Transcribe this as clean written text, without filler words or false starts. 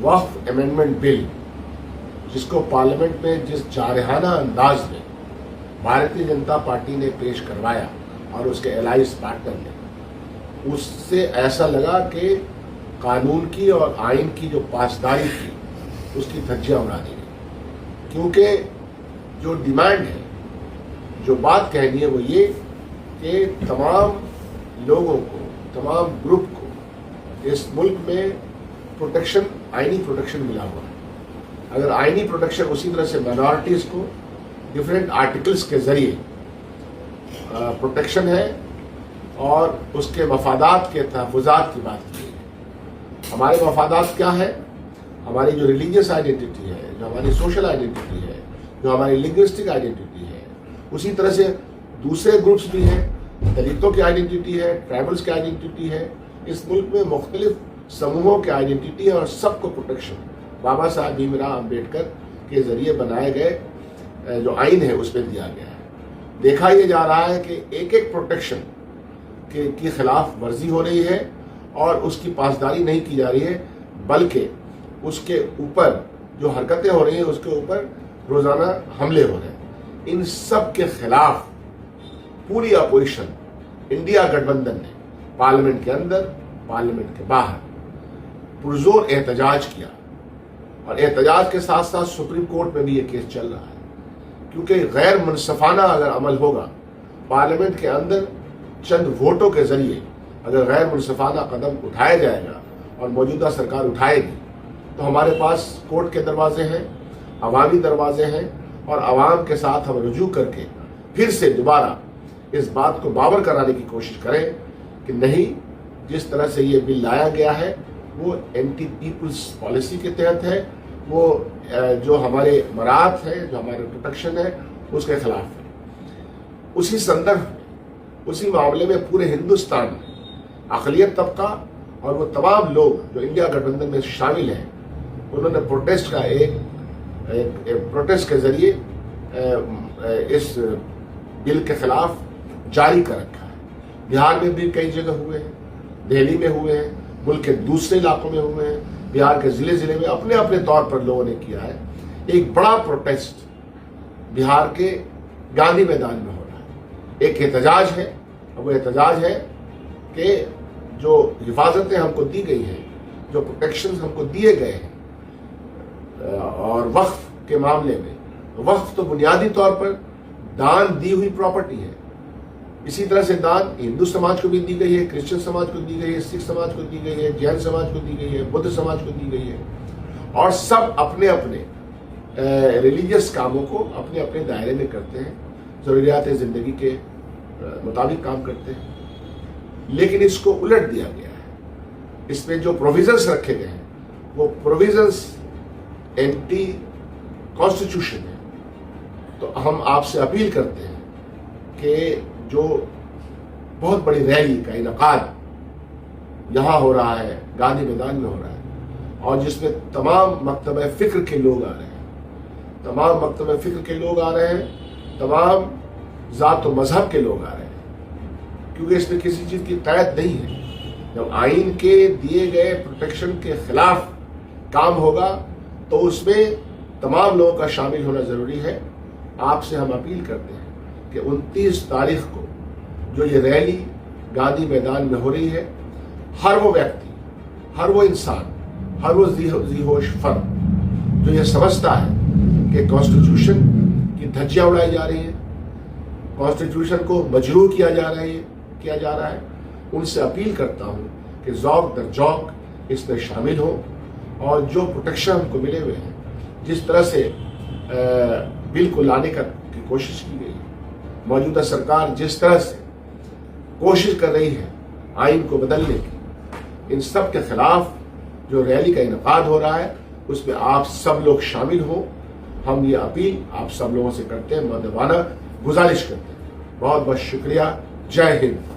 وقف امینڈمنٹ بل جس کو پارلیمنٹ میں جس جارحانہ انداز میں بھارتیہ جنتا پارٹی نے پیش کروایا اور اس کے الائنس پارٹنر نے، اس سے ایسا لگا کہ قانون کی اور آئین کی جو پاسداری تھی اس کی دھجیاں اڑا دی گئی، کیونکہ جو ڈیمانڈ ہے، جو بات کہنی ہے وہ یہ کہ تمام لوگوں کو، تمام گروپ کو اس ملک میں پروٹیکشن، آئینی پروٹیکشن ملا ہوا ہے۔ اگر آئینی پروٹیکشن اسی طرح سے مائنارٹیز کو ڈفرینٹ آرٹیکلز کے ذریعے پروٹیکشن ہے اور اس کے مفادات کے تحفظات کی بات کی ہے۔ ہمارے مفادات کیا ہے؟ ہماری جو ریلیجیس آئیڈینٹی ہے، جو ہماری سوشل آئیڈینٹی ہے، جو ہماری لنگوسٹک آئیڈینٹی ہے، اسی طرح سے دوسرے گروپس بھی ہیں، دلتوں کی آئیڈینٹی ہے، ٹرائبلز کی آئیڈینٹی ہے۔ اس ملک میں مختلف سموہوں کی آئیڈینٹی ہے اور سب کو پروٹیکشن بابا صاحب بھیم راؤ امبیڈکر کے ذریعے بنائے گئے جو آئین ہے اس میں دیا گیا ہے۔ دیکھا یہ جا رہا ہے کہ ایک ایک پروٹیکشن کی خلاف ورزی ہو رہی ہے اور اس کی پاسداری نہیں کی جا رہی ہے، بلکہ اس کے اوپر جو حرکتیں ہو رہی ہیں اس کے اوپر روزانہ حملے ہو رہے ہیں۔ ان سب کے خلاف پوری اپوزیشن انڈیا گٹھ بندھن نے پارلیمنٹ کے اندر، پارلیمنٹ کے باہر پرزور احتجاج کیا، اور احتجاج کے ساتھ ساتھ سپریم کورٹ میں بھی یہ کیس چل رہا ہے، کیونکہ غیر منصفانہ اگر عمل ہوگا پارلیمنٹ کے اندر چند ووٹوں کے ذریعے، اگر غیر منصفانہ قدم اٹھایا جائے گا اور موجودہ سرکار اٹھائے گی تو ہمارے پاس کورٹ کے دروازے ہیں، عوامی دروازے ہیں، اور عوام کے ساتھ ہم رجوع کر کے پھر سے دوبارہ اس بات کو باور کرانے کی کوشش کریں کہ نہیں، جس طرح سے یہ بل لایا گیا ہے وہ اینٹی پیپلز پالیسی کے تحت ہے، وہ جو ہمارے مراعات ہے، جو ہمارے پروٹیکشن ہے اس کے خلاف ہے۔ اسی سندرب میں، اسی معاملے میں پورے ہندوستان میں اقلیت طبقہ اور وہ تمام لوگ جو انڈیا گٹھ بندھن میں شامل ہیں، انہوں نے پروٹیسٹ کا ایک پروٹیسٹ کے ذریعے اس بل کے خلاف جاری کر رکھا ہے۔ بہار میں بھی کئی جگہ ہوئے ہیں، دہلی میں ہوئے ہیں، ملک کے دوسرے علاقوں میں ہوئے ہیں، بہار کے ضلع ضلع میں اپنے اپنے طور پر لوگوں نے کیا ہے۔ ایک بڑا پروٹیسٹ بہار کے گاندھی میدان میں ہو رہا ہے، ایک احتجاج ہے، اور وہ احتجاج ہے کہ جو حفاظتیں ہم کو دی گئی ہیں، جو پروٹیکشن ہم کو دیے گئے ہیں، اور وقف کے معاملے میں، وقف تو بنیادی طور پر دان دی ہوئی پراپرٹی ہے۔ اسی طرح سے دان ہندو سماج کو بھی دی گئی ہے، کرسچن سماج کو دی گئی ہے، سکھ سماج کو دی گئی ہے، جین سماج کو دی گئی ہے، بدھ سماج کو دی گئی ہے، اور سب اپنے اپنے ریلیجیس کاموں کو اپنے اپنے دائرے میں کرتے ہیں، ضروریات زندگی کے مطابق کام کرتے ہیں۔ لیکن اس کو الٹ دیا گیا ہے، اس میں جو پروویژنس رکھے گئے ہیں وہ پروویژنس اینٹی کانسٹیٹیوشن ہے۔ تو ہم آپ سے اپیل کرتے ہیں کہ جو بہت بڑی ریلی کا انعقاد یہاں ہو رہا ہے، گاندھی میدان میں ہو رہا ہے، اور جس میں تمام مکتبہ فکر کے لوگ آ رہے ہیں، تمام مکتبہ فکر کے لوگ آ رہے ہیں، تمام ذات و مذہب کے لوگ آ رہے ہیں، کیونکہ اس میں کسی چیز کی قید نہیں ہے۔ جب آئین کے دیے گئے پروٹیکشن کے خلاف کام ہوگا تو اس میں تمام لوگوں کا شامل ہونا ضروری ہے۔ آپ سے ہم اپیل کرتے ہیں کہ 29 تاریخ کو جو یہ ریلی گاندھی میدان میں ہو رہی ہے، ہر وہ ویکتی، ہر وہ انسان، ہر وہ ذی ہوش فرد جو یہ سمجھتا ہے کہ کانسٹیٹیوشن کی دھجیاں اڑائی جا رہی ہیں، کانسٹیٹیوشن کو مجروح کیا جا رہا ہے، ان سے اپیل کرتا ہوں کہ ذوق در ذوق اس میں شامل ہوں، اور جو پروٹیکشن ہم کو ملے ہوئے ہیں، جس طرح سے بل کو لانے کی کوشش کی گئی، موجودہ سرکار جس طرح سے کوشش کر رہی ہے آئین کو بدلنے کی، ان سب کے خلاف جو ریلی کا انعقاد ہو رہا ہے اس میں آپ سب لوگ شامل ہوں۔ ہم یہ اپیل آپ سب لوگوں سے کرتے ہیں، مؤدبانہ گزارش کرتے ہیں۔ بہت بہت شکریہ۔ جے ہند۔